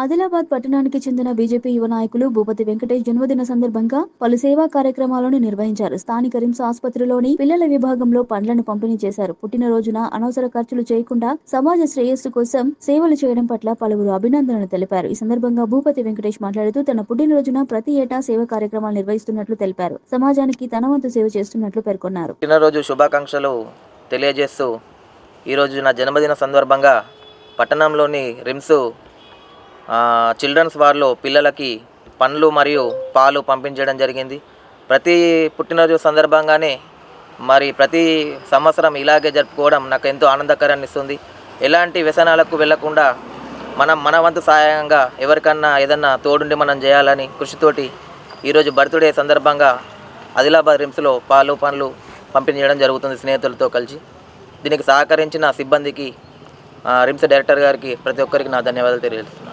ఆదిలాబాద్ పట్టణానికి చెందిన బీజేపీ యువ నాయకులు భూపతి వెంకటేష్ జన్మదిన సందర్భంగా పలు సేవా కార్యక్రమాలను నిర్వహించారు. స్థానిక రిమ్స్ ఆసుపత్రిలోని పిల్లల విభాగంలో పండ్లను పంపిణీ చేశారు. పుట్టినరోజున అనవసర ఖర్చులు చేయకుండా సమాజ శ్రేయస్సు కోసం సేవలు చేయడం పట్ల పలువురు అభినందనలు తెలిపారు. ఈ సందర్భంగా భూపతి వెంకటేష్ మాట్లాడుతూ తన పుట్టినరోజున ప్రతి ఏటా సేవా కార్యక్రమాలు నిర్వహిస్తున్నట్లు తెలిపారు. సమాజానికి తన వంతు సేవ చేస్తున్నట్లు పేర్కొన్నారు. పుట్టినరోజు శుభాకాంక్షలు తెలియజేస్తూ ఈరోజు నా జన్మదిన సందర్భంగా పట్టణంలోని రిమ్స్ చిల్డ్రన్స్ వార్లో పిల్లలకి పండ్లు మరియు పాలు పంపించడం జరిగింది. ప్రతి పుట్టినరోజు సందర్భంగానే ప్రతి సంవత్సరం ఇలాగే జరుపుకోవడం నాకు ఎంతో ఆనందకరాన్ని ఇస్తుంది. ఎలాంటి వ్యసనాలకు వెళ్లకుండా మన వంతు సహాయంగా ఎవరికన్నా ఏదన్నా తోడుండి మనం చేయాలని కృషితోటి ఈరోజు బర్త్డే సందర్భంగా ఆదిలాబాద్ రిమ్స్లో పాలు పండ్లు పంపిణీ చేయడం జరుగుతుంది స్నేహితులతో కలిసి. దీనికి సహకరించిన సిబ్బందికి, రిమ్స్ డైరెక్టర్ గారికి, ప్రతి ఒక్కరికి నా ధన్యవాదాలు తెలియజేస్తున్నాను.